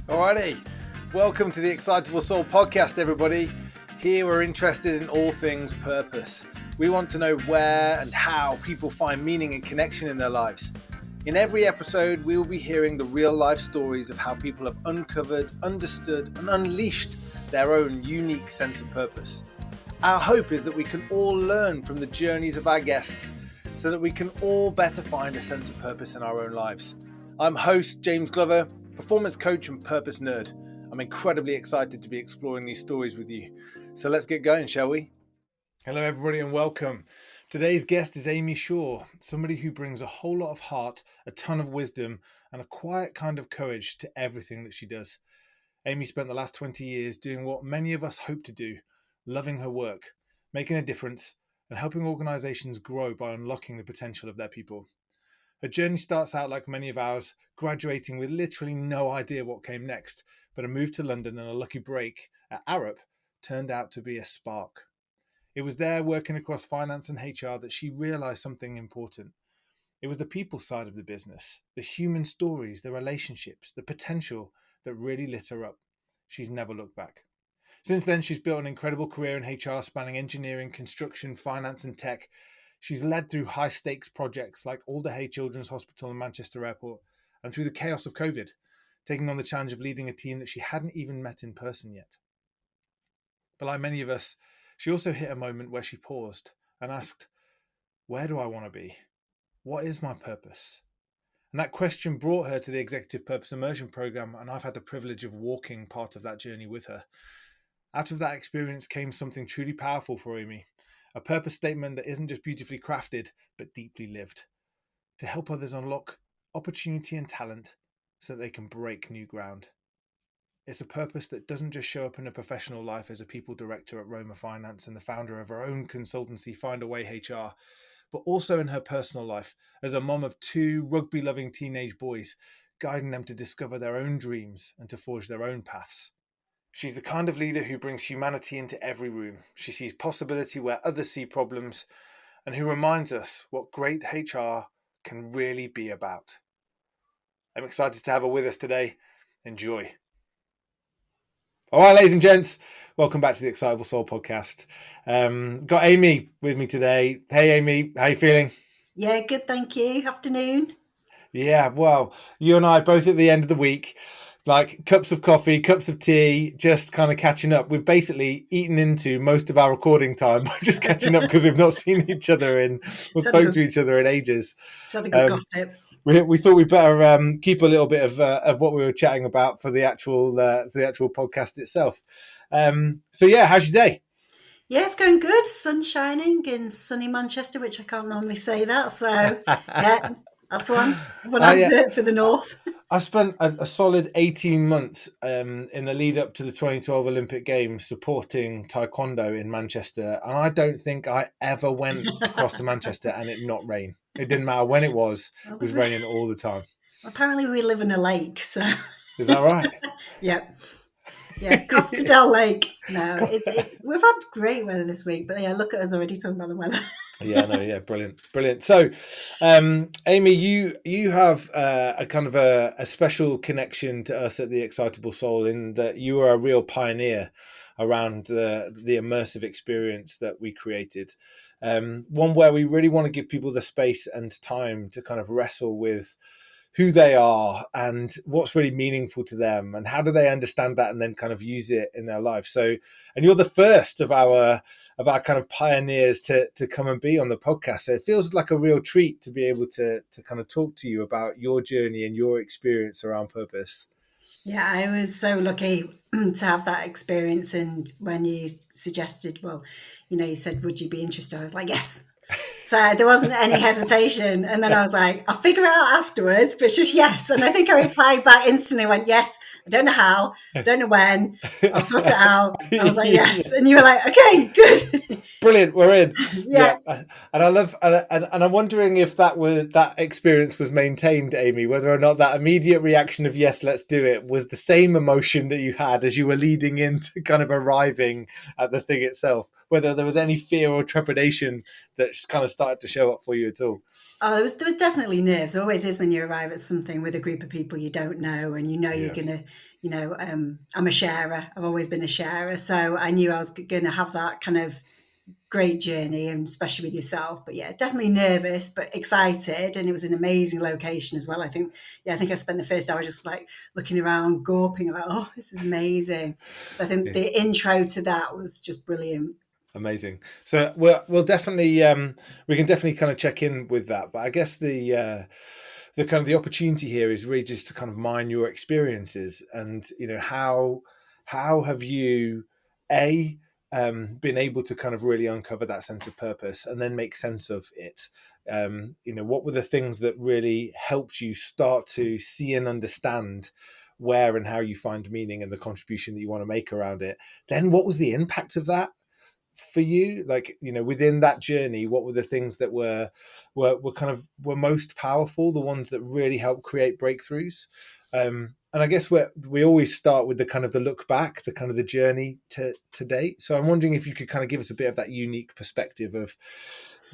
Alrighty, welcome to the Excitable Soul Podcast, everybody. Here we're interested in all things purpose. We want to know where and how people find meaning and connection in their lives. In every episode, we will be hearing the real life stories of how people have uncovered, understood, and unleashed their own unique sense of purpose. Our hope is that we can all learn from the journeys of our guests so that we can all better find a sense of purpose in our own lives. I'm host James Glover, performance coach and purpose nerd. I'm incredibly excited to be exploring these stories with you. So let's get going, shall we? Hello, everybody, and welcome. Today's guest is Amy Shaw, somebody who brings a whole lot of heart, a ton of wisdom, and a quiet kind of courage to everything that she does. Amy spent the last 20 years doing what many of us hope to do, loving her work, making a difference, and helping organizations grow by unlocking the potential of their people. Her journey starts out like many of ours, graduating with literally no idea what came next, but a move to London and a lucky break at Arup turned out to be a spark. It was there, working across finance and HR, that she realized something important. It was the people side of the business, the human stories, the relationships, the potential that really lit her up. She's never looked back. Since then, she's built an incredible career in HR spanning engineering, construction, finance and tech. She's led through high-stakes projects like Alder Hey Children's Hospital and Manchester Airport, and through the chaos of COVID, taking on the challenge of leading a team that she hadn't even met in person yet. But like many of us, she also hit a moment where she paused and asked, where do I want to be? What is my purpose? And that question brought her to the Executive Purpose Immersion Program, and I've had the privilege of walking part of that journey with her. Out of that experience came something truly powerful for Amy. A purpose statement that isn't just beautifully crafted, but deeply lived, to help others unlock opportunity and talent so that they can break new ground. It's a purpose that doesn't just show up in a professional life as a people director at Roma Finance and the founder of her own consultancy, Findaway HR, but also in her personal life as a mom of two rugby-loving teenage boys, guiding them to discover their own dreams and to forge their own paths. She's the kind of leader who brings humanity into every room. She sees possibility where others see problems, and who reminds us what great HR can really be about. I'm excited to have her with us today. Enjoy. All right, ladies and gents, welcome back to the Excitable Soul Podcast. Got Amy with me today. Hey, Amy, how you feeling? Yeah, good, thank you. Afternoon. Yeah, well, you and I both at the end of the week, like cups of coffee, cups of tea, just kind of catching up. We've basically eaten into most of our recording time, just catching up because we've not seen each other or spoke to each other in ages. Had a good gossip. We thought we'd better keep a little bit of what we were chatting about for the actual podcast itself. So yeah, how's your day? Yeah, it's going good. Sun shining in sunny Manchester, which I can't normally say that. So yeah, that's one advert for the north. I spent a solid 18 months in the lead up to the 2012 Olympic Games supporting Taekwondo in Manchester. And I don't think I ever went across to Manchester and it not rain. It didn't matter when it was raining all the time. Apparently we live in a lake, so. Is that right? Yeah, Costa del Lake. No, we've had great weather this week, but yeah, look at us already talking about the weather. Yeah, brilliant. So, Amy, you have a kind of a special connection to us at the Excitable Soul in that you are a real pioneer around the immersive experience that we created. One where we really want to give people the space and time to kind of wrestle with who they are and what's really meaningful to them and how do they understand that and then kind of use it in their life. So, and you're the first of our kind of pioneers to come and be on the podcast. So it feels like a real treat to be able to kind of talk to you about your journey and your experience around purpose. Yeah, I was so lucky to have that experience. And when you suggested, you said, would you be interested? I was like, yes. So there wasn't any hesitation. And then I was like, I'll figure it out afterwards, but it's just yes. And I think I replied back instantly, went, yes, I don't know how, I don't know when, I'll sort it out. I was like, yes. And you were like, okay, good. Brilliant, we're in. Yeah. And I love, and I'm wondering if that experience was maintained, Amy, whether or not that immediate reaction of yes, let's do it was the same emotion that you had as you were leading into kind of arriving at the thing itself. whether there was any fear or trepidation that kind of started to show up for you at all. Oh, there was definitely nerves. There always is when you arrive at something with a group of people you don't know, and you're gonna, I'm a sharer. I've always been a sharer, so I knew I was gonna have that kind of great journey, and especially with yourself. But yeah, definitely nervous, but excited, and it was an amazing location as well. I think I spent the first hour just like looking around, gawping, like, oh, this is amazing. So I think the intro to that was just brilliant. Amazing. So we'll definitely we can definitely kind of check in with that. But I guess the kind of the opportunity here is really just to kind of mine your experiences, and how have you been able to kind of really uncover that sense of purpose and then make sense of it. What were the things that really helped you start to see and understand where and how you find meaning and the contribution that you want to make around it? Then what was the impact of that for you? Like, within that journey, what were the things that were most powerful, the ones that really helped create breakthroughs? And I guess we always start with the kind of the look back, the kind of the journey to date. So I'm wondering if you could kind of give us a bit of that unique perspective of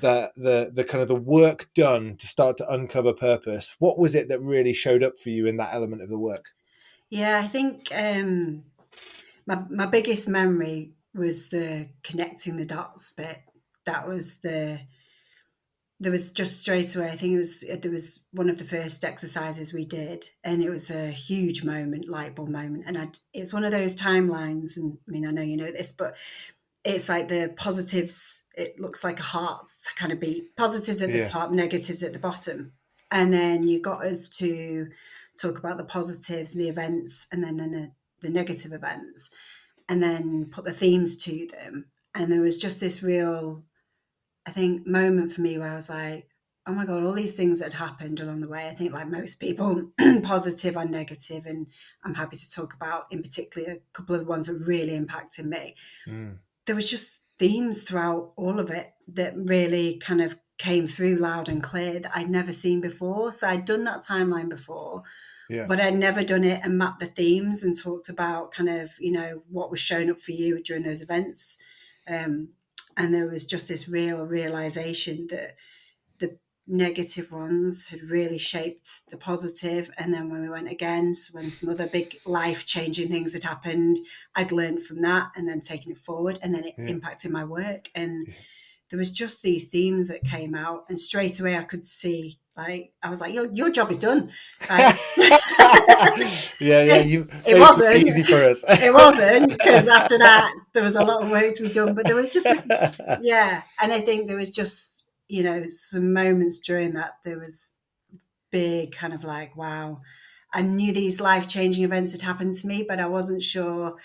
the kind of the work done to start to uncover purpose. What was it that really showed up for you in that element of the work? Yeah, I think my biggest memory was the connecting the dots bit. That was there was just straight away, I think there was one of the first exercises we did, and it was a huge moment, light bulb moment. And it's one of those timelines, and I mean, I know you know this, but it's like the positives, it looks like a heart to kind of beat. Positives at the top, negatives at the bottom. And then you got us to talk about the positives, the events, and then the negative events, and then put the themes to them. And there was just this real, I think, moment for me where I was like, oh my God, all these things that had happened along the way. I think, like most people, positive and negative. And I'm happy to talk about, in particular, a couple of the ones that really impacted me. There was just themes throughout all of it that really kind of came through loud and clear that I'd never seen before. So I'd done that timeline before, but I'd never done it and mapped the themes and talked about kind of, what was showing up for you during those events. And there was just this real realization that the negative ones had really shaped the positive. And then when we went again, so when some other big life-changing things had happened, I'd learned from that and then taken it forward, and then it impacted my work. And there was just these themes that came out, and straight away I could see, like, I was like, your job is done. Like, it wasn't easy for us. It wasn't, because after that there was a lot of work to be done, but there was just this, and I think there was just, some moments during that there was big kind of like, wow, I knew these life-changing events had happened to me, but I wasn't sure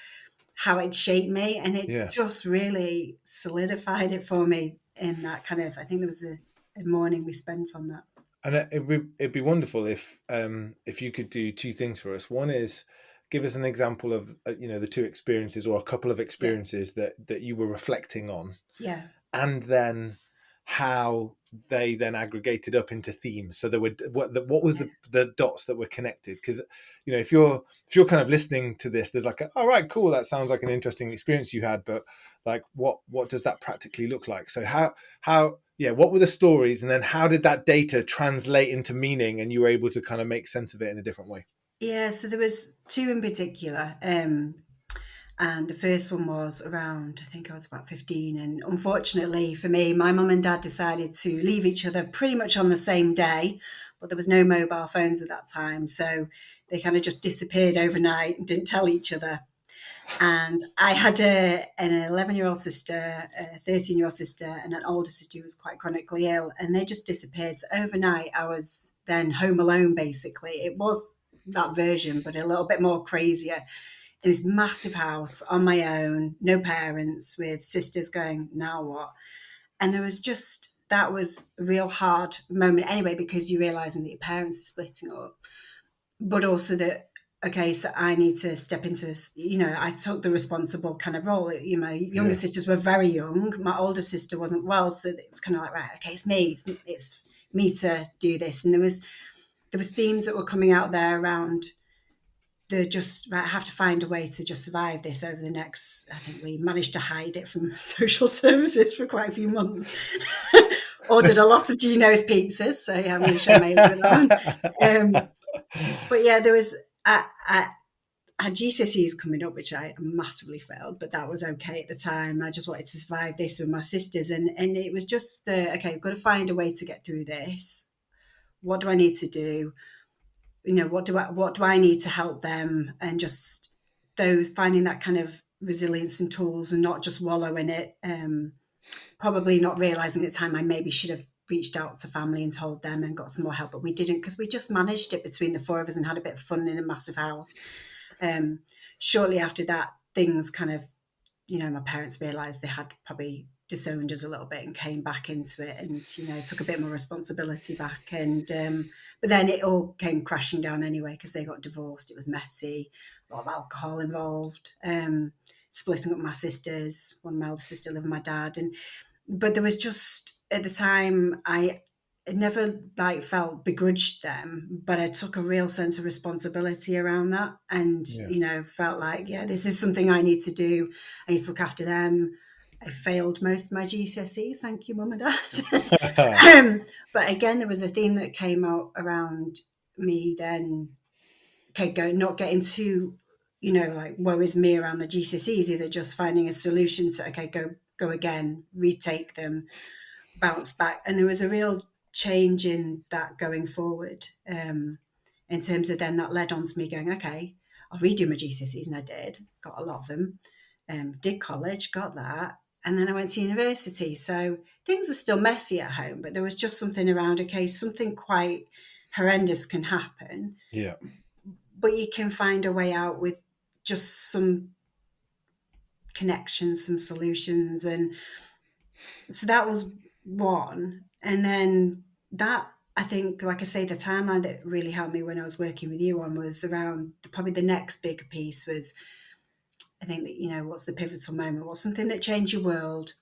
how it shaped me, and it just really solidified it for me in that kind of, I think there was a morning we spent on that. And it'd be wonderful if you could do two things for us. One is give us an example of the two experiences or a couple of experiences that you were reflecting on, and then how they then aggregated up into themes. So there were what was the dots that were connected? Because if you're kind of listening to this, there's like, all right, cool, that sounds like an interesting experience you had, but like what does that practically look like? So how what were the stories, and then how did that data translate into meaning, and you were able to kind of make sense of it in a different way? So there was two in particular. And the first one was around, I think I was about 15. And unfortunately for me, my mum and dad decided to leave each other pretty much on the same day, but there was no mobile phones at that time. So they kind of just disappeared overnight and didn't tell each other. And I had an 11-year-old sister, a 13-year-old sister, and an older sister who was quite chronically ill, and they just disappeared. So overnight, I was then home alone, basically. It was that version, but a little bit more crazier. In this massive house on my own, no parents, with sisters going, now what? And there was just, that was a real hard moment anyway, because you're realizing that your parents are splitting up, but also that, okay, so I need to step into this, I took the responsible kind of role. My younger sisters were very young. My older sister wasn't well. So it was kind of like, right, okay, it's me to do this. And there was themes that were coming out there around just right, I have to find a way to just survive this over the next. I think we managed to hide it from social services for quite a few months. Ordered a lot of Gino's pizzas, so yeah, I'm going to share my age with that one. But yeah, there was I had GCSEs coming up, which I massively failed, but that was okay at the time. I just wanted to survive this with my sisters, and it was just okay, I've got to find a way to get through this. What do I need to do? What do I need to help them, and just those finding that kind of resilience and tools, and not just wallow in it. Probably not realizing at the time I maybe should have reached out to family and told them and got some more help, but we didn't, because we just managed it between the four of us and had a bit of fun in a massive house. Shortly after that, things kind of, my parents realized they had probably disowned us a little bit and came back into it, and took a bit more responsibility back, and but then it all came crashing down anyway, because they got divorced. It was messy, a lot of alcohol involved, splitting up my sisters. One of my older sister lived with my dad, but there was just, at the time, I never felt begrudged them, but I took a real sense of responsibility around that, and felt like, this is something I need to do. I need to look after them. I failed most of my GCSEs, thank you, Mum and Dad. But again, there was a theme that came out around me then. Not getting too, woe is me around the GCSEs, either just finding a solution to go again, retake them, bounce back, and there was a real change in that going forward, in terms of then that led on to me going, okay, I'll redo my GCSEs, and I did, got a lot of them, did college, got that, and then I went to university. So things were still messy at home, but there was just something around, okay, something quite horrendous can happen, but you can find a way out with just some connections, some solutions. And so that was one. And then that, I think, like I say, the timeline that really helped me when I was working with you on was around probably the next big piece was, I think that, what's the pivotal moment? What's something that changed your world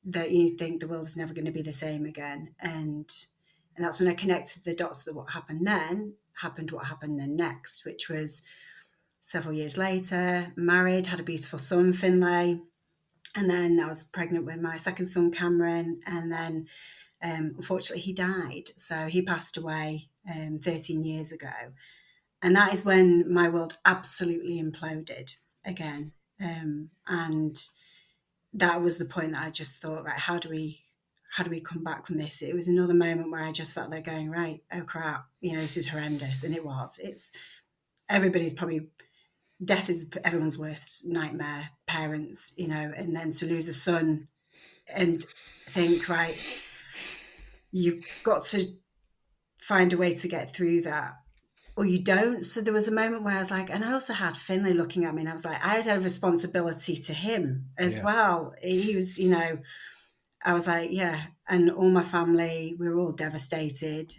that you think the world is never going to be the same again? And that's when I connected the dots that what happened then what happened then next, which was several years later, married, had a beautiful son, Finlay. And then I was pregnant with my second son, Cameron. And then, unfortunately, he died. So he passed away 13 years ago. And that is when my world absolutely imploded again. And that was the point that I just thought, right, how do we come back from this? It was another moment where I just sat there going, right, oh crap, this is horrendous. And it's everybody's probably, death is everyone's worst nightmare, parents, and then to lose a son and think, right, you've got to find a way to get through that, or you don't. So there was a moment where I was like, and I also had Finlay looking at me, and I was like, I had a responsibility to him as well. He was, I was like, and all my family, we were all devastated.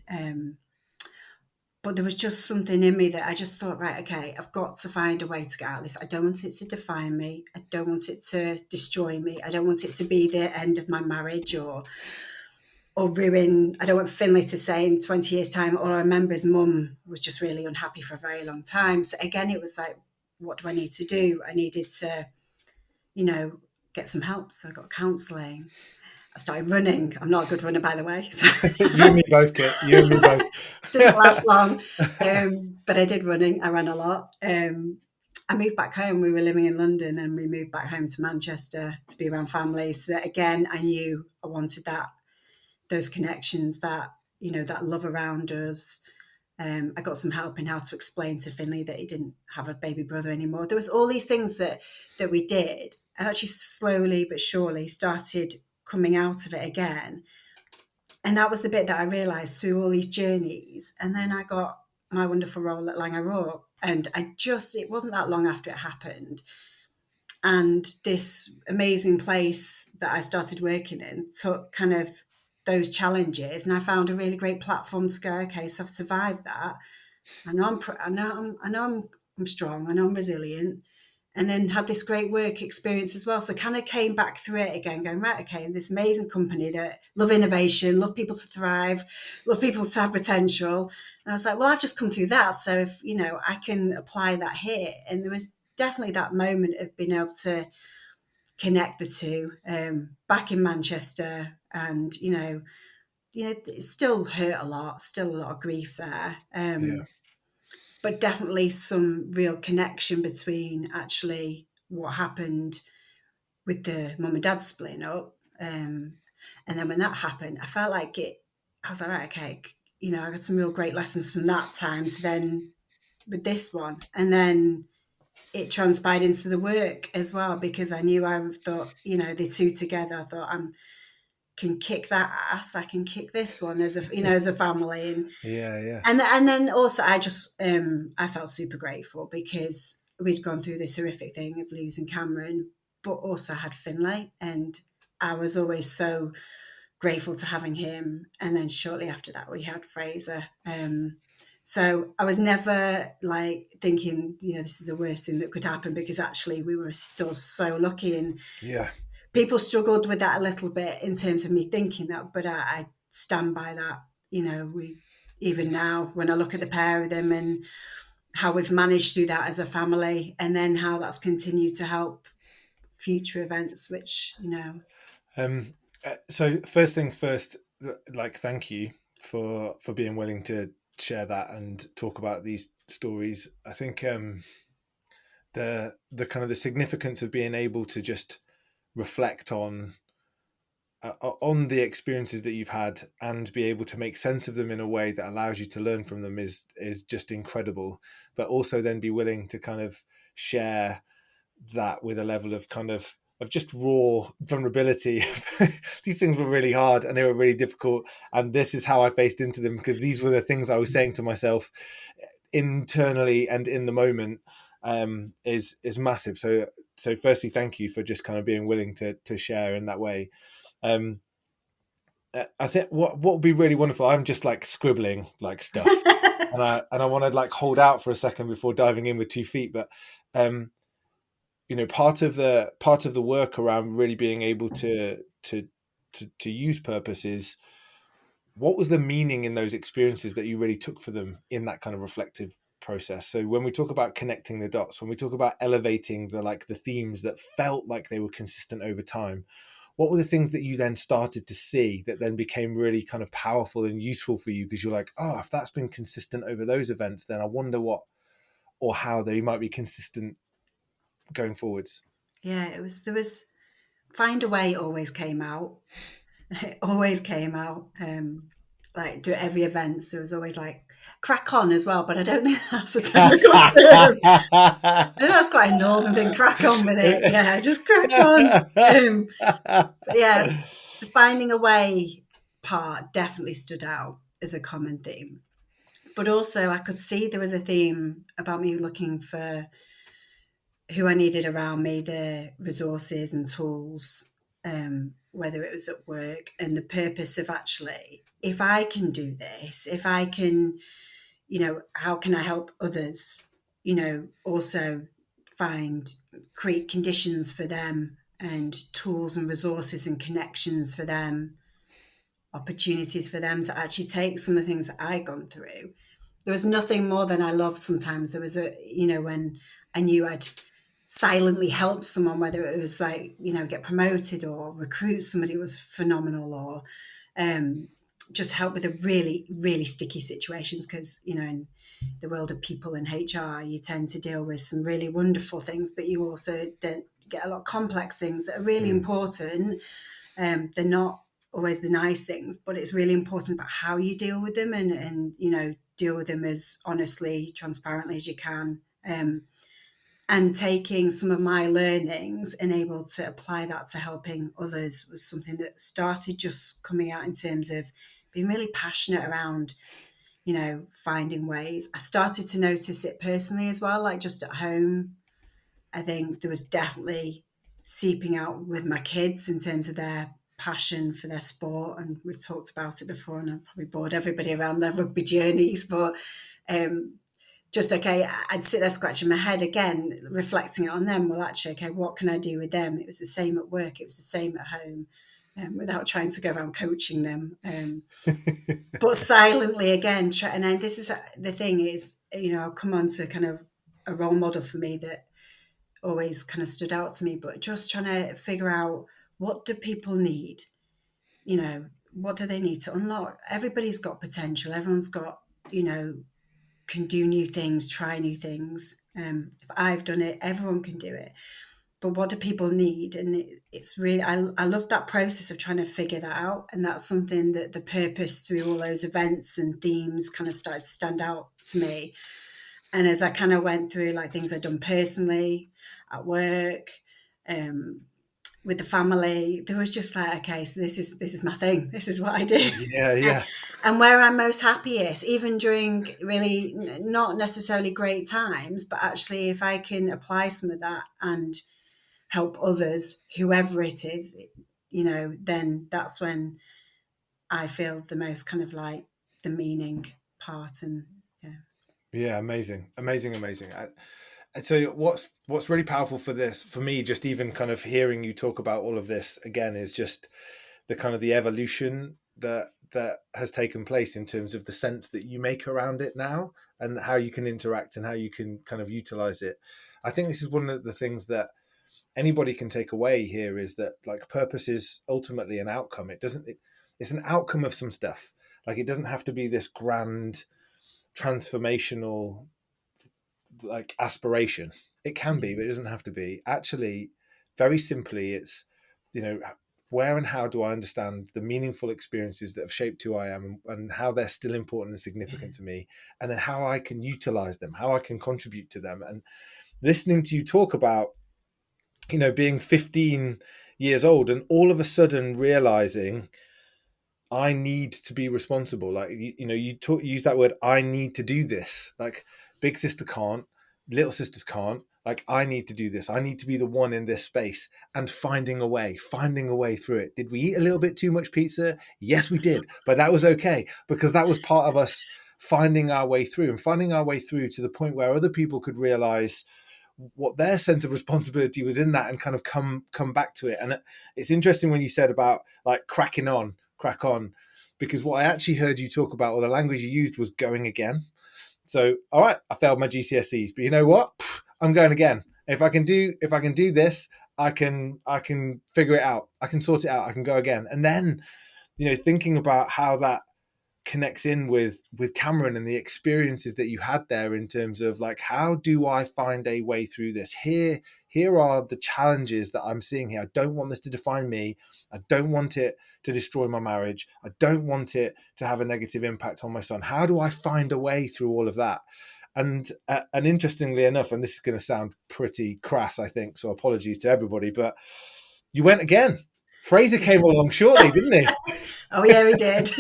But there was just something in me that I just thought, right, okay, I've got to find a way to get out of this. I don't want it to define me. I don't want it to destroy me. I don't want it to be the end of my marriage or ruin. I don't want Finlay to say in 20 years' time, all I remember is Mum was just really unhappy for a very long time. So again, it was like, what do I need to do? I needed to, get some help. So I got counselling. I started running. I'm not a good runner, by the way. So. You and me both, Kit. You and me both. Didn't last long, but I did running. I ran a lot. I moved back home. We were living in London, and we moved back home to Manchester to be around family. So that, again, I knew I wanted those connections, that love around us. I got some help in how to explain to Finlay that he didn't have a baby brother anymore. There was all these things that we did, and actually slowly but surely started coming out of it again. And that was the bit that I realised through all these journeys. And then I got my wonderful role at Langer Rock, and it wasn't that long after it happened. And this amazing place that I started working in took kind of those challenges, and I found a really great platform to go, okay, so I've survived that. I know I'm strong. I know I'm resilient. and then had this great work experience as well. So kind of came back through it again, going, right, okay, this amazing company that love innovation, love people to thrive, love people to have potential. And I was like, well, I've just come through that. So if, I can apply that here. And there was definitely that moment of being able to connect the two, back in Manchester. And, it still hurt a lot, still a lot of grief there. But definitely some real connection between actually what happened with the mum and dad splitting up. And then when that happened, I felt like I was like, right, okay, I got some real great lessons from that time to then with this one. And then it transpired into the work as well, because I knew, I thought, the two together, I thought, can kick that ass, I can kick this one as a family. And then also I just I felt super grateful because we'd gone through this horrific thing of losing Cameron, but also had Finlay, and I was always so grateful to having him. And then shortly after that we had Fraser. So I was never like thinking, this is the worst thing that could happen, because actually we were still so lucky. And people struggled with that a little bit in terms of me thinking that, but I stand by that. We, even now, when I look at the pair of them and how we've managed through that as a family, and then how that's continued to help future events, which, So first things first, like, thank you for being willing to share that and talk about these stories. I think the kind of the significance of being able to just reflect on the experiences that you've had and be able to make sense of them in a way that allows you to learn from them is just incredible. But also then be willing to kind of share that with a level of kind of just raw vulnerability. These things were really hard and they were really difficult, and this is how I faced into them, because these were the things I was saying to myself internally and in the moment, is massive. So firstly, thank you for just kind of being willing to share in that way. I think what would be really wonderful, I'm just like scribbling like stuff and I want to like hold out for a second before diving in with 2 feet, but part of the work around really being able to use purpose is, what was the meaning in those experiences that you really took for them in that kind of reflective process? So when we talk about connecting the dots, when we talk about elevating the themes that felt like they were consistent over time, what were the things that you then started to see that then became really kind of powerful and useful for you? Because you're like, oh, if that's been consistent over those events, then I wonder what or how they might be consistent going forwards. Yeah, there was Findaway always came out. It always came out. Like through every event. So it was always like crack on as well, but I don't think that's a technical term. I think that's quite a northern thing, crack on with it. Yeah, just crack on. But yeah, the finding a way part definitely stood out as a common theme. But also I could see there was a theme about me looking for who I needed around me, the resources and tools, whether it was at work, and the purpose of actually, if I can do this, if I can, how can I help others, also create conditions for them and tools and resources and connections for them, opportunities for them to actually take some of the things that I'd gone through. There was nothing more than I loved sometimes. There was when I knew I'd silently help someone, whether it was like, get promoted or recruit somebody who was phenomenal, or just help with the really, really sticky situations. Because, in the world of people in HR, you tend to deal with some really wonderful things, but you also don't get a lot of complex things that are really important. They're not always the nice things, but it's really important about how you deal with them and deal with them as honestly, transparently as you can. And taking some of my learnings and able to apply that to helping others was something that started just coming out in terms of being really passionate around, finding ways. I started to notice it personally as well, like just at home. I think there was definitely seeping out with my kids in terms of their passion for their sport. And we've talked about it before, and I've probably bored everybody around their rugby journeys, but just, okay, I'd sit there scratching my head again, reflecting on them. Well, actually, okay, what can I do with them? It was the same at work. It was the same at home, without trying to go around coaching them. But silently again, and this is the thing is, I'll come on to kind of a role model for me that always kind of stood out to me, but just trying to figure out, what do people need? What do they need to unlock? Everybody's got potential. Everyone's got, can do new things, try new things. If I've done it, everyone can do it. But what do people need? And it's really, I love that process of trying to figure that out. And that's something that the purpose through all those events and themes kind of started to stand out to me. And as I kind of went through like things I'd done personally, at work, with the family, there was just like, okay, so this is my thing. This is what I do. Yeah. And where I'm most happiest, even during really not necessarily great times, but actually if I can apply some of that and help others, whoever it is, then that's when I feel the most kind of like the meaning part. And Yeah, amazing. So what's really powerful for this, for me, just even kind of hearing you talk about all of this again, is just the kind of the evolution that has taken place in terms of the sense that you make around it now, and how you can interact and how you can kind of utilize it. I think this is one of the things that anybody can take away here, is that like purpose is ultimately an outcome. It's an outcome of some stuff. Like it doesn't have to be this grand transformational like aspiration. It can be, but it doesn't have to be. Actually, very simply, it's, where and how do I understand the meaningful experiences that have shaped who I am, and how they're still important and significant to me, and then how I can utilize them, how I can contribute to them. And listening to you talk about, being 15 years old and all of a sudden realizing I need to be responsible. Like, you use that word, I need to do this. Like, big sister can't, little sisters can't. Like, I need to do this. I need to be the one in this space, and finding a way through it. Did we eat a little bit too much pizza? Yes, we did. But that was okay, because that was part of us finding our way through, and finding our way through to the point where other people could realize what their sense of responsibility was in that, and kind of come back to it. And it's interesting when you said about like crack on, because what I actually heard you talk about, or the language you used, was going again. So, all right, I failed my GCSEs, but you know what? I'm going again. If I can do this, I can figure it out. I can sort it out. I can go again. And then, thinking about how that connects in with Cameron and the experiences that you had there, in terms of like, how do I find a way through this? Here are the challenges that I'm seeing here. I don't want this to define me. I don't want it to destroy my marriage. I don't want it to have a negative impact on my son. How do I find a way through all of that? And interestingly enough, and this is going to sound pretty crass, I think, so apologies to everybody, but you went again. Fraser came along shortly, didn't he? Oh yeah, we did.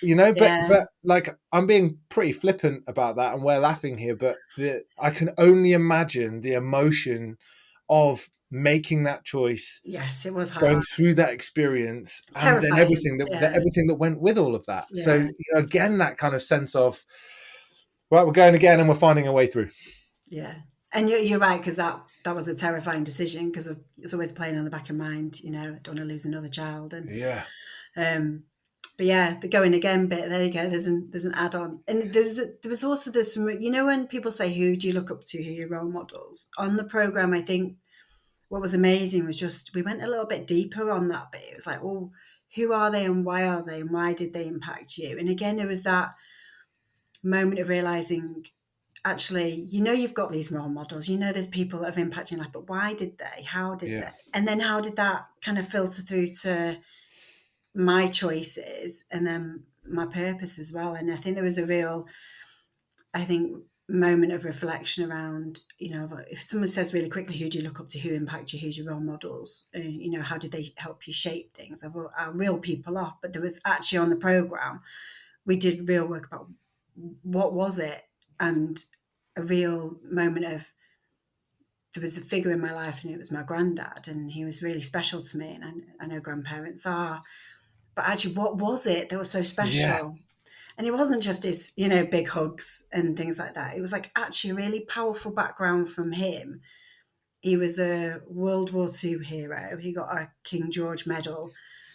But like, I'm being pretty flippant about that, and we're laughing here, but I can only imagine the emotion of making that choice. Yes, it was hard. Going through that experience, Terrifying. And then everything that went with all of that. Yeah. So again, that kind of sense of, right, we're going again, and we're finding a way through. Yeah. And you're right, because that was a terrifying decision, because it's always playing on the back of mind, I don't want to lose another child. And but yeah, the going again bit, there you go, there's an add-on. And there was also this, when people say, who do you look up to, who are your role models? On the program, I think what was amazing was just, we went a little bit deeper on that bit. It was like, well, who are they, and why are they, and why did they impact you? And again, there was that moment of realizing, actually, you've got these role models, there's people that have impacted your life, but why did they? How did they? And then how did that kind of filter through to my choices, and then my purpose as well? And I think there was a real, moment of reflection around, if someone says really quickly, who do you look up to, who impact you, who's your role models, how did they help you shape things? Our real people off, but there was actually, on the program, we did real work about what was it, and a real moment of, there was a figure in my life, and it was my granddad, and he was really special to me, and I know grandparents are, but actually, what was it that was so special? And it wasn't just his, you know, big hugs and things like that. It was like actually a really powerful background from him. He was a World War II hero. He got a King George medal.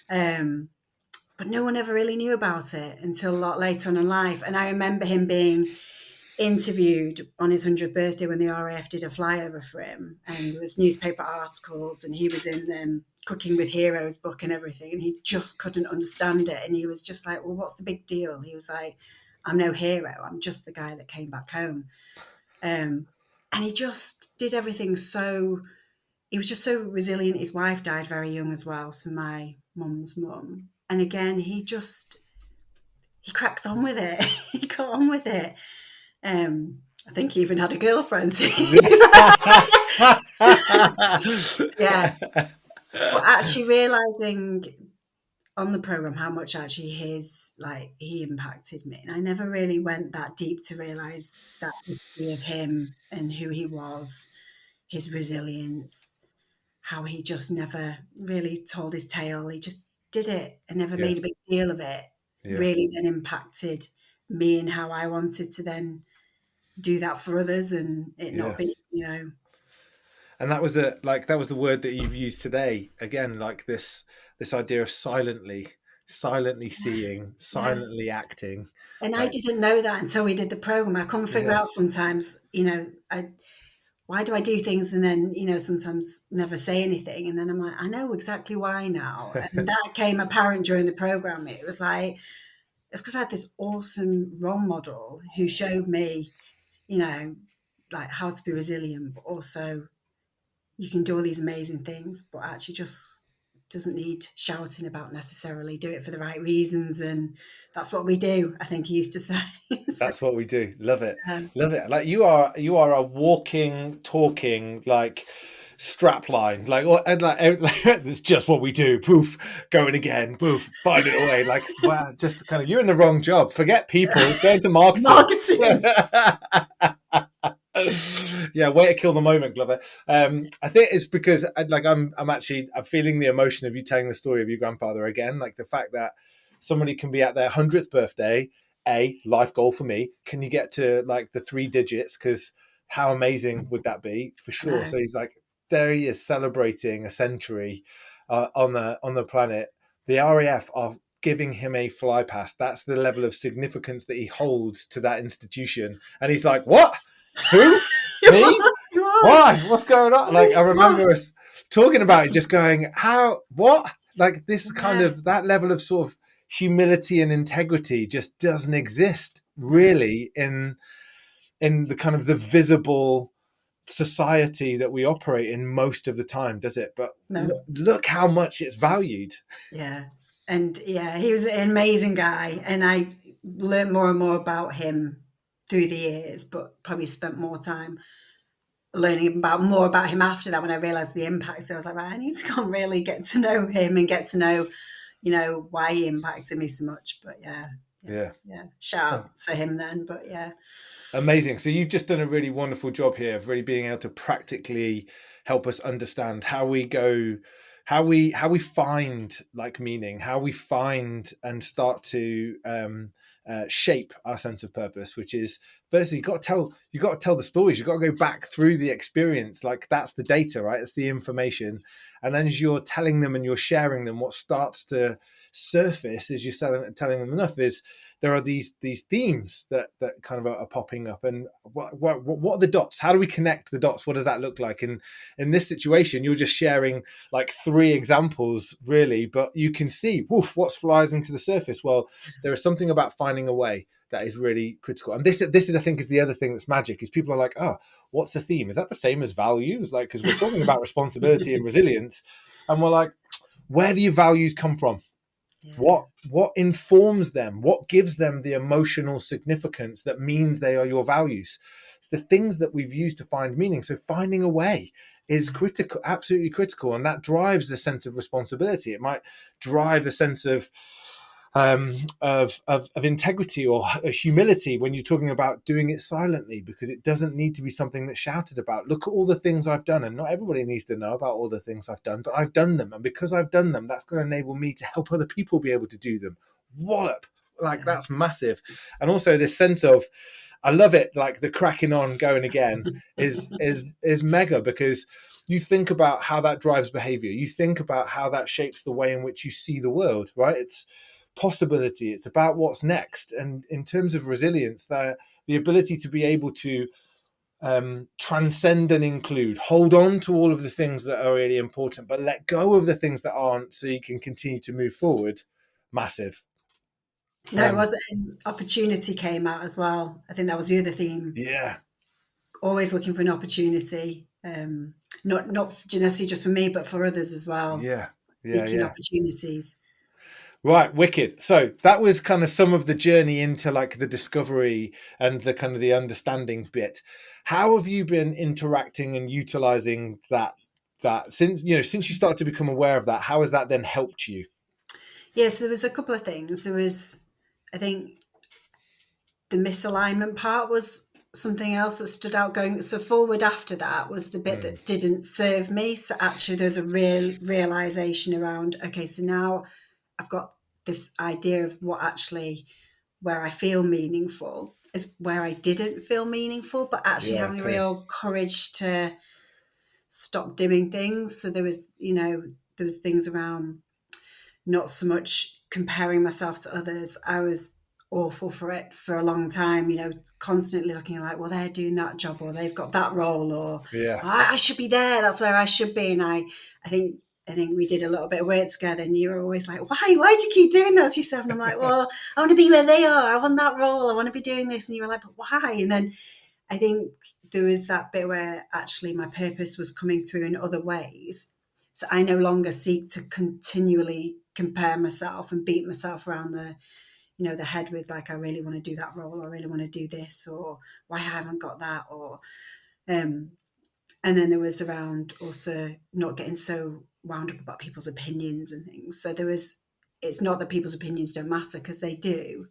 But no one ever really knew about it until a lot later on in life. And I remember him being interviewed on his 100th birthday when the RAF did a flyover for him, and there was newspaper articles, and he was in Cooking with Heroes book and everything, and he just couldn't understand it. And he was just like, well, what's the big deal? He was like, I'm no hero. I'm just the guy that came back home. And he just did everything he was just so resilient. His wife died very young as well, so my mum's mum. And again, he cracked on with it. He got on with it. I think he even had a girlfriend. Yeah. But actually realising on the programme how much actually he impacted me. And I never really went that deep to realise that history of him and who he was, his resilience, how he just never really told his tale. He just did it and never made a big deal of it. Really then impacted me and how I wanted to then do that for others, and it not be, you know. And that was the word that you've used today. Again, like this idea of silently seeing, silently acting. And I didn't know that until we did the program. I couldn't figure out sometimes, you know, why do I do things and then, you know, sometimes never say anything. And then I'm like, I know exactly why now. And that came apparent during the program. It was like, it's because I had this awesome role model who showed me, you know, like how to be resilient, but also you can do all these amazing things, but actually just doesn't need shouting about necessarily. Do it for the right reasons. And that's what we do, I think he used to say. That's what we do. Love it. Love it. Like you are a walking, talking, like strap line, it's just what we do. Poof, going again. Poof, find it away. Like, wow, just kind of, you're in the wrong job. Forget people, go into marketing. Yeah, way to kill the moment, Glover. I think it's because I'm feeling the emotion of you telling the story of your grandfather again. Like the fact that somebody can be at their 100th birthday, life goal for me. Can you get to like the 3 digits? Because how amazing would that be? For sure. No. So he's like, there he is celebrating a century on the planet. The RAF are giving him a fly pass. That's the level of significance that he holds to that institution. And he's like, what? Who? Me? Why? What's going on? Like, I remember us talking about it, just going, how? What? Like this kind of, that level of sort of humility and integrity just doesn't exist really in the kind of the visible society that we operate in most of the time, does it? But look how much it's valued. Yeah. And he was an amazing guy. And I learned more and more about him through the years, but probably spent more time learning more about him after that when I realized the impact. So I was like, right, I need to go and really get to know him and get to know, you know, why he impacted me so much. But shout out to him then. But amazing. So you've just done a really wonderful job here of really being able to practically help us understand how we find like meaning, how we find and start to shape our sense of purpose, which is firstly you got to tell the stories. You've got to go back through the experience. Like that's the data, right? It's the information. And then as you're telling them and you're sharing them, what starts to surface as you're telling them enough is there are these themes that kind of are popping up. And what are the dots? How do we connect the dots? What does that look like? And in this situation, you're just sharing like 3 examples really, but you can see what's flies into the surface. Well, there is something about finding a way that is really critical. And this is, I think, is the other thing that's magic is people are like, oh, what's a theme? Is that the same as values? Like, because we're talking about responsibility and resilience. And we're like, where do your values come from? Yeah. What informs them? What gives them the emotional significance that means they are your values? It's the things that we've used to find meaning. So finding a way is critical, absolutely critical. And that drives a sense of responsibility. It might drive a sense of integrity or humility when you're talking about doing it silently, because it doesn't need to be something that's shouted about. Look at all the things I've done, and not everybody needs to know about all the things I've done, but I've done them, and because I've done them, that's going to enable me to help other people be able to do them. Wallop, like that's massive. And also this sense of, I love it, like the cracking on, going again is mega, because you think about how that drives behavior. You think about how that shapes the way in which you see the world, right? It's possibility. It's about what's next. And in terms of resilience, the ability to be able to transcend and include, hold on to all of the things that are really important, but let go of the things that aren't, so you can continue to move forward. Massive. No, it was opportunity came out as well. I think that was the other theme. Yeah. Always looking for an opportunity. Not necessarily just for me, but for others as well. Yeah. Seeking opportunities. Right, wicked. So that was kind of some of the journey into like the discovery and the kind of the understanding bit. How have you been interacting and utilizing that since you started to become aware of that? How has that then helped you? Yes, there was a couple of things. There was, I think, the misalignment part was something else that stood out. Going so forward after that was the bit that didn't serve me. So actually there's a real realization around, okay, so now I've got this idea of where I feel meaningful is where I didn't feel meaningful, but actually having a real courage to stop doing things. So there was things around not so much comparing myself to others. I was awful for it for a long time, constantly looking like, well, they're doing that job, or they've got that role, or I should be there. That's where I should be. And I think we did a little bit of work together, and you were always like, why do you keep doing that to yourself? And I'm like, well, I want to be where they are. I want that role. I want to be doing this. And you were like, but why? And then I think there was that bit where actually my purpose was coming through in other ways. So I no longer seek to continually compare myself and beat myself around the head with like, I really want to do that role, or I really want to do this, or why I haven't got that, or and then there was around also not getting so wound up about people's opinions and things. So it's not that people's opinions don't matter, because they do,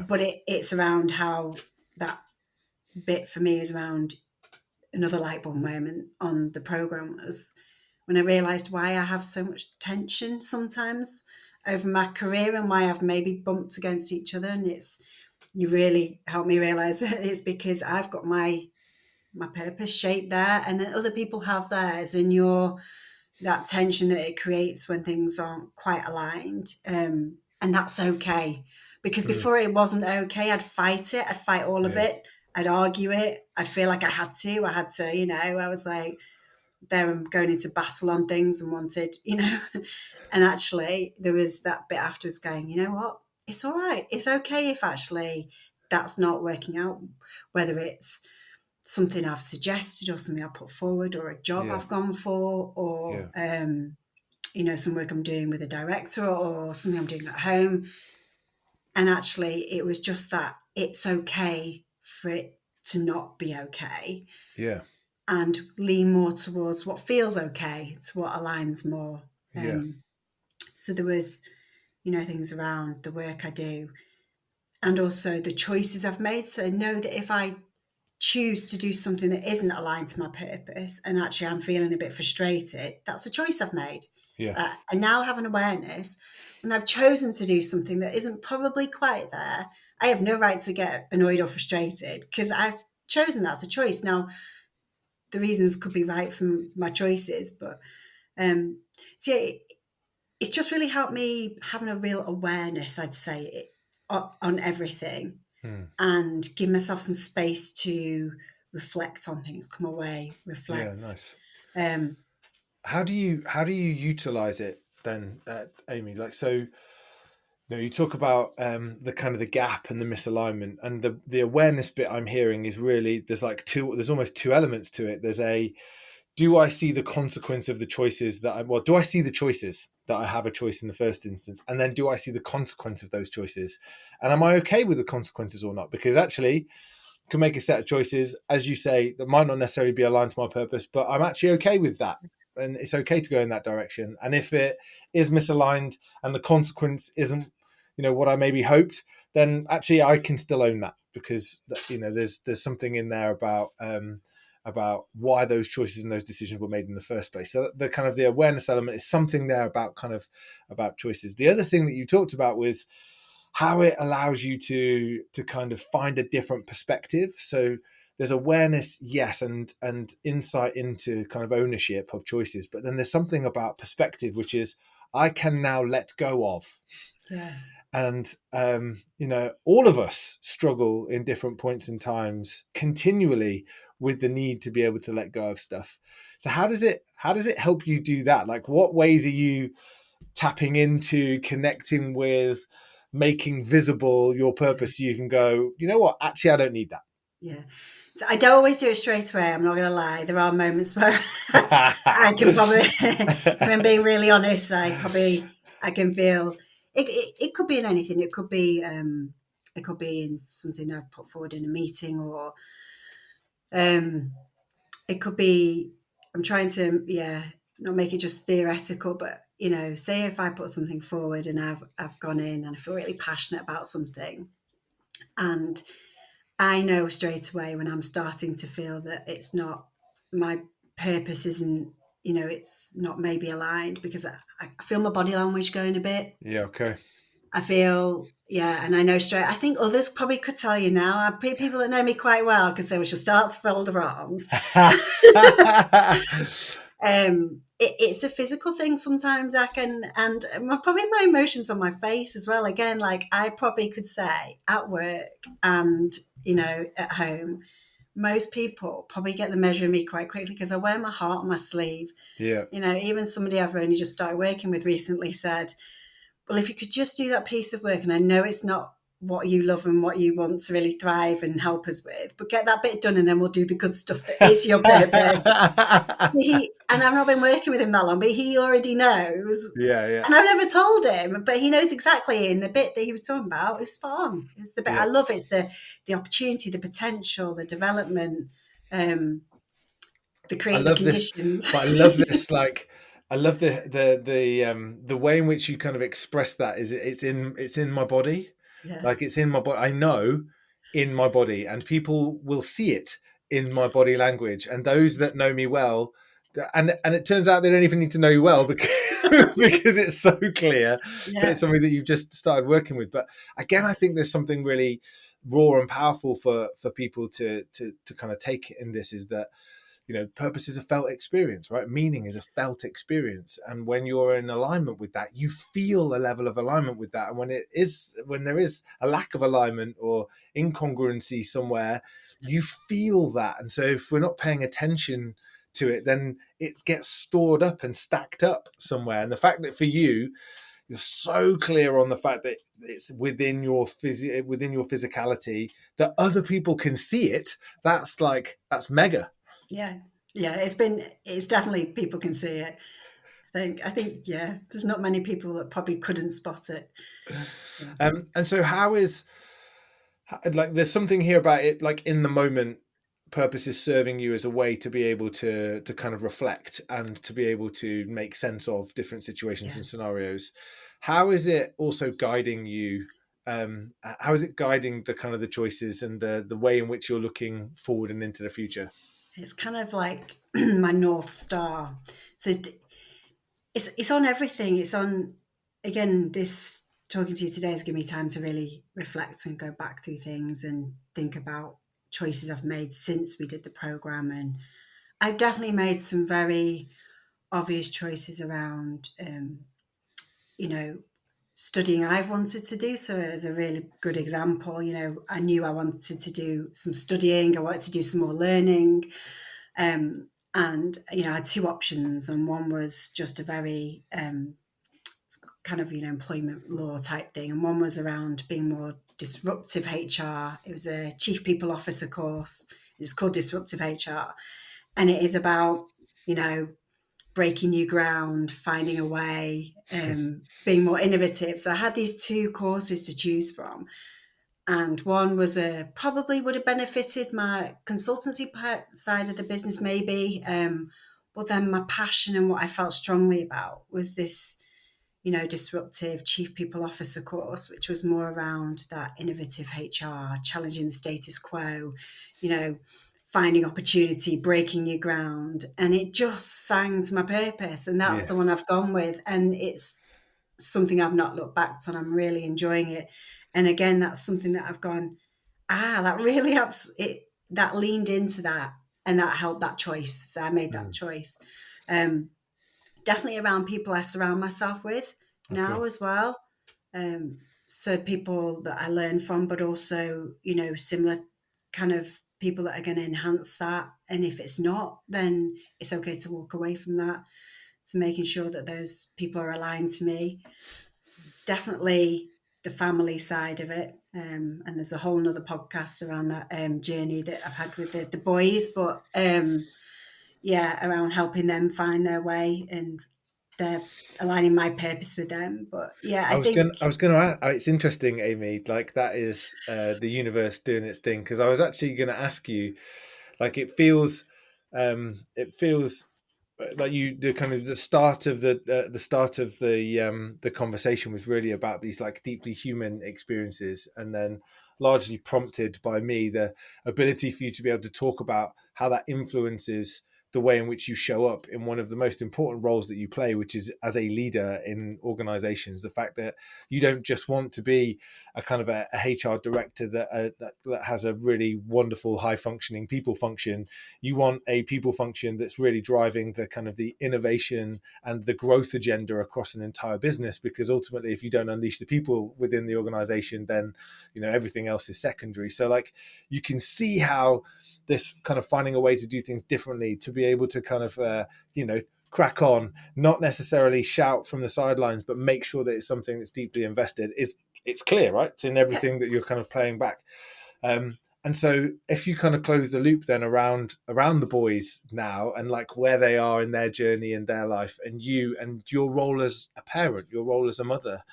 but it's around how that bit for me is around another light bulb moment on the program was when I realized why I have so much tension sometimes over my career, and why I've maybe bumped against each other. And you really helped me realize that it's because I've got my purpose shaped there, and then other people have theirs, and that tension that it creates when things aren't quite aligned. And that's okay, because before it wasn't okay. I'd fight it. I'd fight all of it. I'd argue it. I'd feel like I had to, I was like, there and going into battle on things and wanted, and actually there was that bit afterwards going, you know what, it's all right. It's okay if actually that's not working out, whether it's something I've suggested or something I put forward, or a job I've gone for, or, some work I'm doing with a director, or something I'm doing at home. And actually it was just that it's okay for it to not be okay. Yeah. And lean more towards what feels okay, to what aligns more. So there was, things around the work I do, and also the choices I've made. So know that if I choose to do something that isn't aligned to my purpose, and actually I'm feeling a bit frustrated, that's a choice I've made. So I now have an awareness. When I've chosen to do something that isn't probably quite there, I have no right to get annoyed or frustrated, because I've chosen that's a choice. Now, the reasons could be right from my choices, but it's just really helped me having a real awareness, I'd say, on everything, and give myself some space to reflect on things, come away, reflect. Yeah, nice. How do you utilize it then, Amy? Like, so you talk about the kind of the gap and the misalignment, and the awareness bit I'm hearing is really, there's almost two elements to it. There's do I see the consequence of the choices do I see the choices that I have a choice in the first instance? And then do I see the consequence of those choices? And am I okay with the consequences or not? Because actually I can make a set of choices, as you say, that might not necessarily be aligned to my purpose, but I'm actually okay with that. And it's okay to go in that direction. And if it is misaligned and the consequence isn't, what I maybe hoped, then actually I can still own that, because, there's something in there about why those choices and those decisions were made in the first place. So the kind of the awareness element is something there about choices. The other thing that you talked about was how it allows you to kind of find a different perspective. So there's awareness, yes, and insight into kind of ownership of choices, but then there's something about perspective, which is I can now let go of. Yeah. And all of us struggle in different points in times continually with the need to be able to let go of stuff. So how does it help you do that? Like, what ways are you tapping into, connecting with, making visible your purpose so you can go, you know what, actually I don't need that? Yeah. So I don't always do it straight away. I'm not going to lie. There are moments where I can probably, if I'm being really honest, I can feel it could be in anything. It could be in something I've put forward in a meeting, or it could be, I'm trying to, not make it just theoretical, but say if I put something forward and I've gone in and I feel really passionate about something, and I know straight away when I'm starting to feel that it's not, my purpose isn't, it's not maybe aligned, because I feel my body language going a bit. Yeah, okay. I feel, and I know straight, I think others probably could tell you now, people that know me quite well could say, well, she'll start to fold her arms. It's a physical thing sometimes. I can, and probably my emotions on my face as well. Again, like I probably could say at work and at home, most people probably get the measure of me quite quickly because I wear my heart on my sleeve. Yeah. Even somebody I've only just started working with recently said, well, if you could just do that piece of work, and I know it's not what you love and what you want to really thrive and help us with, but get that bit done and then we'll do the good stuff that is your purpose. So and I've not been working with him that long, but he already knows. Yeah. And I've never told him, but he knows exactly. In the bit that he was talking about, it was spot on. It was the bit I love. It's the opportunity, the potential, the development, the creating the conditions. This, but I love this. Like, I love the way in which you kind of express that. Is it's in my body. Yeah. Like, it's in my body. I know in my body, and people will see it in my body language. And those that know me well, and it turns out they don't even need to know you well because because it's so clear that it's something that you've just started working with. But again, I think there's something really raw and powerful for people to kind of take in this, is that purpose is a felt experience, right? Meaning is a felt experience. And when you're in alignment with that, you feel a level of alignment with that. And when there is a lack of alignment or incongruency somewhere, you feel that. And so if we're not paying attention to it, then it gets stored up and stacked up somewhere. And the fact that for you, you're so clear on the fact that it's within your physicality, that other people can see it, that's mega. Yeah. It's definitely, people can see it. I think, there's not many people that probably couldn't spot it. Yeah. And so there's something here about it, like in the moment, purpose is serving you as a way to be able to kind of reflect and to be able to make sense of different situations and scenarios. How is it also guiding you? How is it guiding the kind of the choices and the way in which you're looking forward and into the future? It's kind of like my North Star. So it's on everything. It's on, again, this talking to you today has given me time to really reflect and go back through things and think about choices I've made since we did the program. And I've definitely made some very obvious choices around, studying I've wanted to do. So as a really good example, I knew I wanted to do some studying. I wanted to do some more learning. And, I had two options, and one was just a very kind of, employment law type thing. And one was around being more disruptive HR. It was a chief people officer course. It was called Disruptive HR. And it is about, breaking new ground, finding a way, being more innovative. So I had these two courses to choose from. And one was probably would have benefited my consultancy side of the business, maybe. But then my passion and what I felt strongly about was this, disruptive chief people officer course, which was more around that innovative HR, challenging the status quo, finding opportunity, breaking new ground. And it just sang to my purpose. And that's the one I've gone with. And it's something I've not looked back on. I'm really enjoying it. And again, that's something that I've gone, that really helps it, that leaned into that, and that helped that choice. So I made that choice. Definitely around people I surround myself with now Okay. as well. So people that I learn from, but also, similar kind of people that are going to enhance that. And if it's not, then it's okay to walk away from that. So making sure that those people are aligned to me. Definitely the family side of it. And there's a whole nother podcast around that journey that I've had with the boys, but around helping them find their way, and they're aligning my purpose with them. But yeah, I think, I was gonna ask, it's interesting, Amy, like that is the universe doing its thing. Because I was actually gonna ask you, like it feels like you the kind of the start of the conversation was really about these like deeply human experiences, and then largely prompted by me the ability for you to be able to talk about how that influences the way in which you show up in one of the most important roles that you play, which is as a leader in organizations. The fact that you don't just want to be a kind of a HR director that has a really wonderful high functioning people function. You want a people function that's really driving the kind of the innovation and the growth agenda across an entire business, because ultimately if you don't unleash the people within the organization, then everything else is secondary. So like you can see how this kind of finding a way to do things differently, to be able to kind of crack on, not necessarily shout from the sidelines, but make sure that it's something that's deeply invested, it's clear, right? It's in yeah, everything that you're kind of playing back. And so if you kind of close the loop then around the boys now, and like where they are in their journey in their life, and you and your role as a parent, your role as a mother,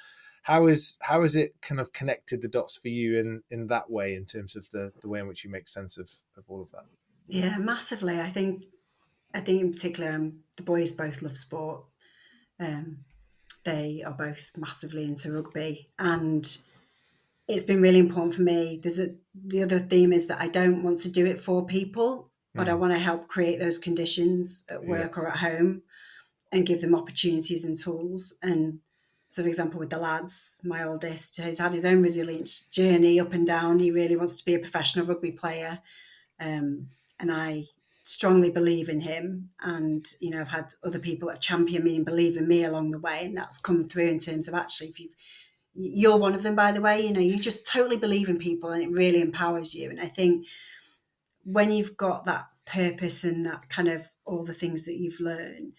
how is it kind of connected the dots for you in that way, in terms of the way in which you make sense of all of that? yeah, massively. I think in particular, the boys both love sport. Um, they are both massively into rugby, and it's been really important for me. The other theme is that I don't want to do it for people, but I Mm, want to help create those conditions at yeah, work or at home, and give them opportunities and tools. And so, for example, with the lads, my oldest has had his own resilience journey up and down. He really wants to be a professional rugby player, and I strongly believe in him. And I've had other people that champion me and believe in me along the way, and that's come through in terms of actually, if you're one of them, by the way, you just totally believe in people, and it really empowers you. And I think when you've got that purpose and that kind of all the things that you've learned,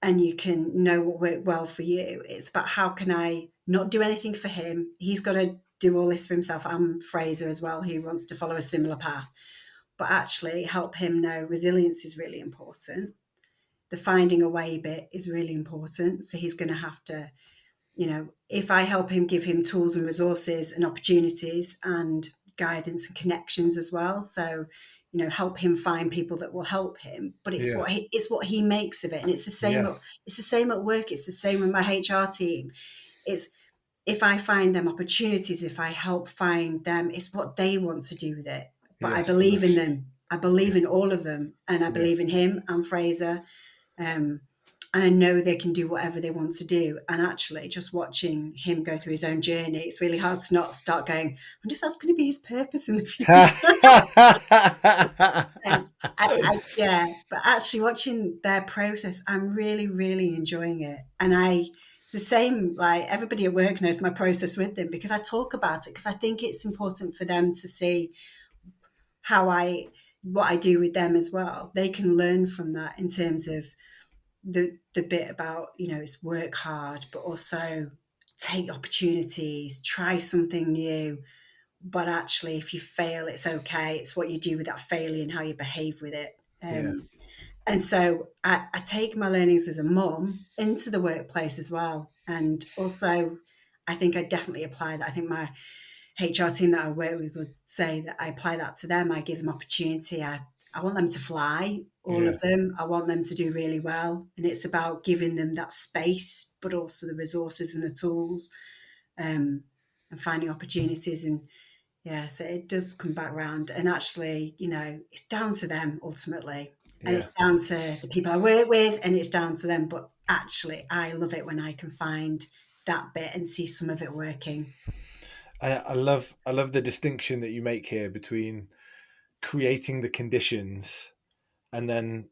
and you can know what worked well for you, it's about how can I not do anything for him. He's got to do all this for himself. I'm Fraser as well, who wants to follow a similar path, but actually help him know resilience is really important. The finding a way bit is really important. So he's going to have to, if I help him, give him tools and resources and opportunities and guidance and connections as well. So, help him find people that will help him. But it's yeah, what he makes of it, and it's the same. yeah, It's the same at work. It's the same with my HR team. It's if I find them opportunities, if I help find them, it's what they want to do with it. But I yes, believe in ownership. them. I believe Yeah, in all of them, and I yeah. believe in him and Fraser. Um, and I know they can do whatever they want to do. And actually, just watching him go through his own journey, it's really hard to not start going, I wonder if that's going to be his purpose in the future. Yeah, but actually watching their process, I'm really, really enjoying it. And it's the same, like everybody at work knows my process with them, because I talk about it, because I think it's important for them to see what I do with them as well. They can learn from that in terms of the bit about, it's work hard, but also take opportunities, try something new. But actually, if you fail, it's okay. It's what you do with that failure and how you behave with it. Yeah, And so I take my learnings as a mum into the workplace as well. And also, I think I definitely apply that. I think my HR team that I work with would say that I apply that to them. I give them opportunity. I want them to fly, all yeah, of them. I want them to do really well. And it's about giving them that space, but also the resources and the tools, um, and finding opportunities. And yeah, so it does come back round. And actually, it's down to them ultimately. And yeah. it's down to the people I work with, and it's down to them. But actually, I love it when I can find that bit and see some of it working. I love the distinction that you make here between creating the conditions and then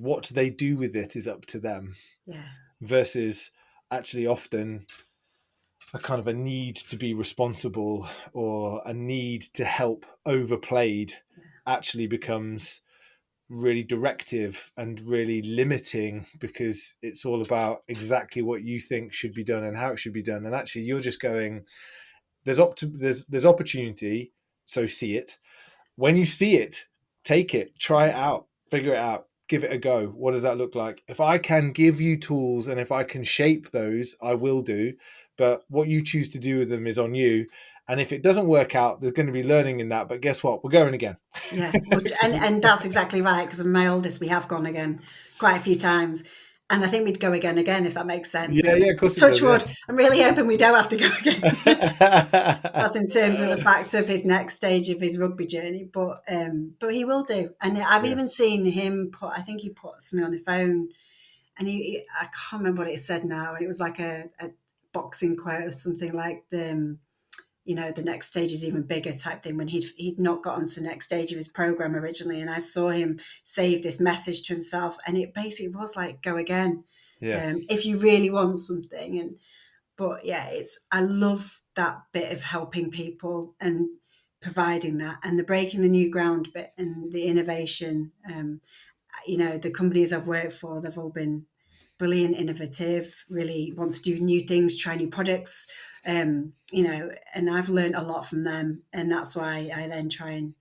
what they do with it is up to them, Yeah. versus actually often a kind of a need to be responsible or a need to help overplayed actually becomes really directive and really limiting, because it's all about exactly what you think should be done and how it should be done. And actually you're just going, there's opportunity, so see it. When you see it, take it, try it out, figure it out, give it a go. What does that look like? If I can give you tools and if I can shape those, I will do. But what you choose to do with them is on you. And if it doesn't work out, there's going to be learning in that. But guess what? We're going again. Yeah, and that's exactly right, because of my oldest, we have gone again quite a few times. And I think we'd go again if that makes sense. Yeah, yeah, of course it Touch does. wood. I'm really hoping we don't have to go again. Yeah. That's in terms of the fact of his next stage of his rugby journey, but he will do. And I've even seen him put. I think he put something on the phone, and I can't remember what it said now, and it was like a boxing quote or something like the next stage is even bigger type thing, when he'd not gotten to the next stage of his program originally. And I saw him save this message to himself, and it basically was like, go again. Yeah. If you really want something. But yeah, I love that bit of helping people and providing that, and the breaking the new ground bit and the innovation. The companies I've worked for, they've all been brilliant, innovative, really want to do new things, try new products, and I've learned a lot from them. And that's why I then try and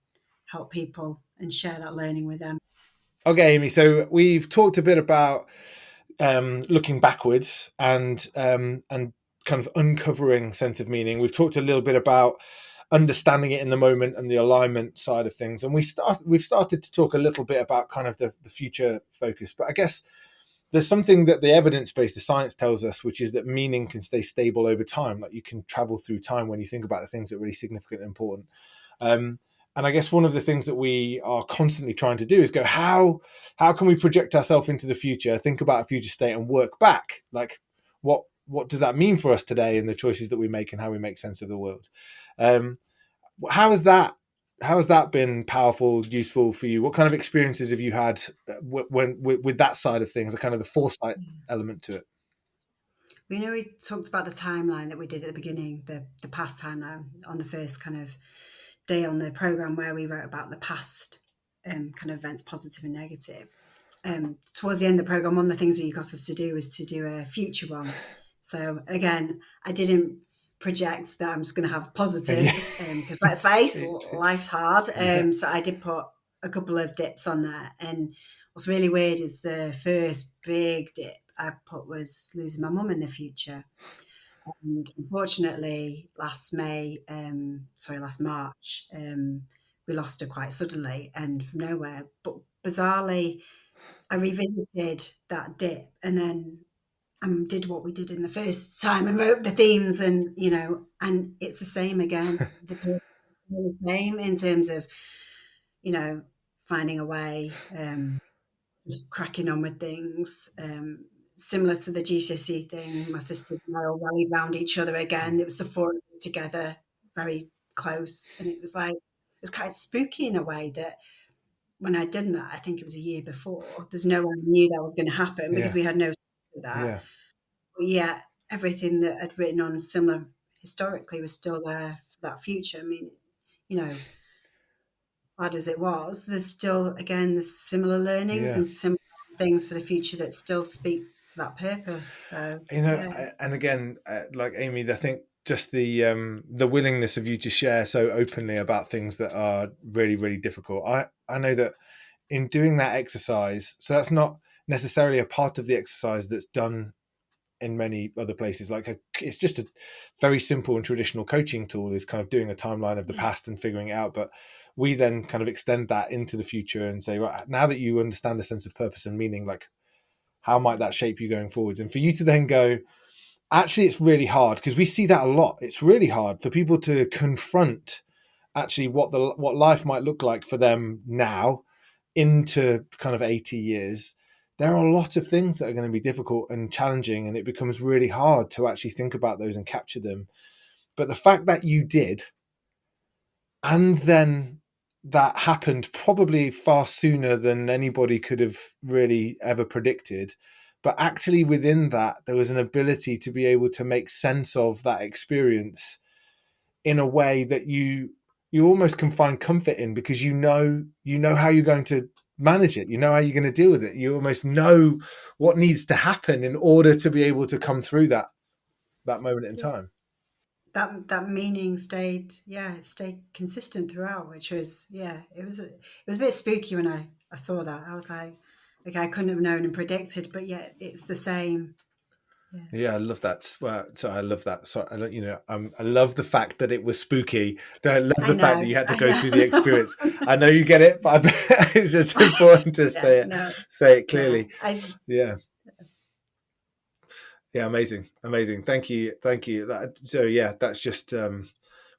help people and share that learning with them. Okay, Amy. So we've talked a bit about looking backwards and kind of uncovering sense of meaning. We've talked a little bit about understanding it in the moment and the alignment side of things, and we've started to talk a little bit about kind of the future focus. But I guess there's something that the evidence-based, the science tells us, which is that meaning can stay stable over time. Like you can travel through time when you think about the things that are really significant and important. And I guess one of the things that we are constantly trying to do is go, how can we project ourselves into the future, think about a future state and work back? Like what does that mean for us today and the choices that we make and how we make sense of the world? How has that been powerful, useful for you? What kind of experiences have you had with that side of things, the kind of the foresight element to it? We talked about the timeline that we did at the beginning, the past timeline on the first kind of day on the program, where we wrote about the past kind of events, positive and negative. Towards the end of the program, one of the things that you got us to do was to do a future one. So again, I didn't project that I'm just going to have positive, because let's face, life's hard. So I did put a couple of dips on there. And what's really weird is the first big dip I put was losing my mum in the future. And unfortunately, last March, we lost her quite suddenly and from nowhere. But bizarrely, I revisited that dip and then did what we did in the first time and wrote the themes, and it's the same again. The same in terms of finding a way, just cracking on with things. Similar to the GCSE thing, my sister and I all rallied round each other again. It was the four of us together, very close, and it was kind of spooky in a way that when I'd done that, I think it was a year before. There's no one knew that was going to happen because we had no sense of that. Yeah. But yet, everything that I'd written on similar historically was still there for that future. I mean, sad as it was, there's still, again, there's similar learnings and similar things for the future that still speak to that purpose. So, and again, like Amy, I think just the willingness of you to share so openly about things that are really, really difficult. I know that in doing that exercise, so that's not necessarily a part of the exercise that's done in many other places. It's just a very simple and traditional coaching tool, is kind of doing a timeline of the past and figuring it out. But we then kind of extend that into the future and say, right, now that you understand the sense of purpose and meaning, like how might that shape you going forwards? And for you to then go, actually, it's really hard, because we see that a lot. It's really hard for people to confront actually what life might look like for them now into kind of 80 years. There are a lot of things that are going to be difficult and challenging, and it becomes really hard to actually think about those and capture them. But the fact that you did, and then that happened probably far sooner than anybody could have really ever predicted. But actually within that, there was an ability to be able to make sense of that experience in a way that you almost can find comfort in, because you know how you're going to manage it. You know how you're going to deal with it. You almost know what needs to happen in order to be able to come through that moment in time. That meaning stayed consistent throughout, which was, it was a bit spooky when I saw that. I was like, okay, I couldn't have known and predicted, but yet it's the same. Yeah, I love that. Well, so I love that. So I love the fact that it was spooky. I love the fact that you had to go through the experience. I know you get it, but it's just important to say it clearly. Yeah, amazing. Thank you. That's just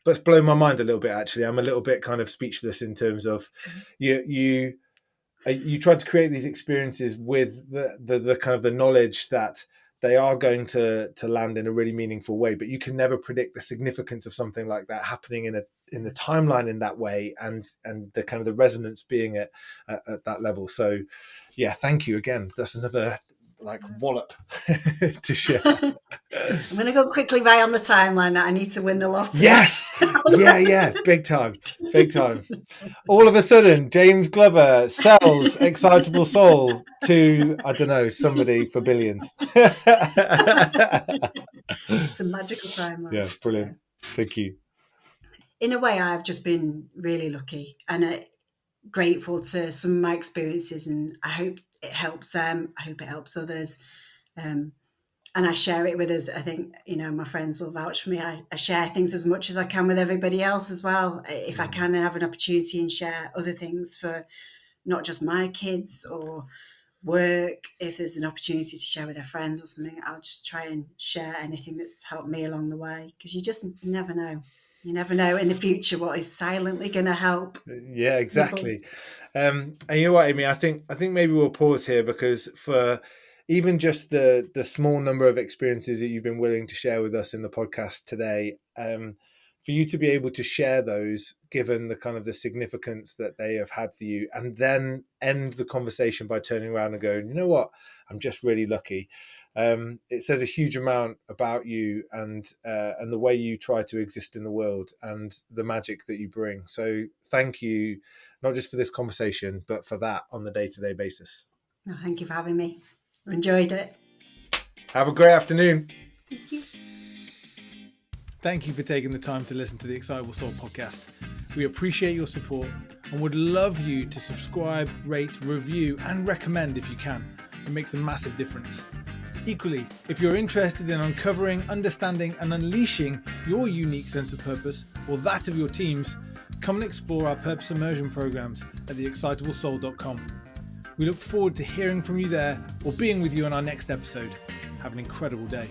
that's blown my mind a little bit. Actually, I'm a little bit kind of speechless in terms of you tried to create these experiences with the kind of the knowledge that they are going to land in a really meaningful way, but you can never predict the significance of something like that happening in the timeline in that way, and the kind of the resonance being at that level. So yeah, thank you again. That's another wallop to share. I'm going to go quickly on the timeline that I need to win the lottery. Yes. Yeah. Big time. All of a sudden, James Glover sells Excitable Soul to, I don't know, somebody for billions. It's a magical timeline. Yeah, brilliant. Thank you. In a way, I've just been really lucky and grateful to some of my experiences, and I hope it helps them. I hope it helps others. And I share it with us. I think, my friends will vouch for me. I share things as much as I can with everybody else as well. If I can have an opportunity and share other things for not just my kids or work, if there's an opportunity to share with their friends or something, I'll just try and share anything that's helped me along the way, because you just never know. You never know in the future what is silently going to help. Yeah, exactly. And you know what, Amy, I think maybe we'll pause here, because for even just the small number of experiences that you've been willing to share with us in the podcast today, for you to be able to share those, given the kind of the significance that they have had for you, and then end the conversation by turning around and going, you know what, I'm just really lucky. It says a huge amount about you and the way you try to exist in the world and the magic that you bring. So thank you, not just for this conversation, but for that on the day-to-day basis. Oh, thank you for having me. I enjoyed it. Have a great afternoon. Thank you. Thank you for taking the time to listen to the Excitable Soul podcast. We appreciate your support and would love you to subscribe, rate, review, and recommend if you can. It makes a massive difference. Equally, if you're interested in uncovering, understanding, and unleashing your unique sense of purpose or that of your teams, come and explore our Purpose Immersion Programs at theexcitablesoul.com. We look forward to hearing from you there or being with you on our next episode. Have an incredible day.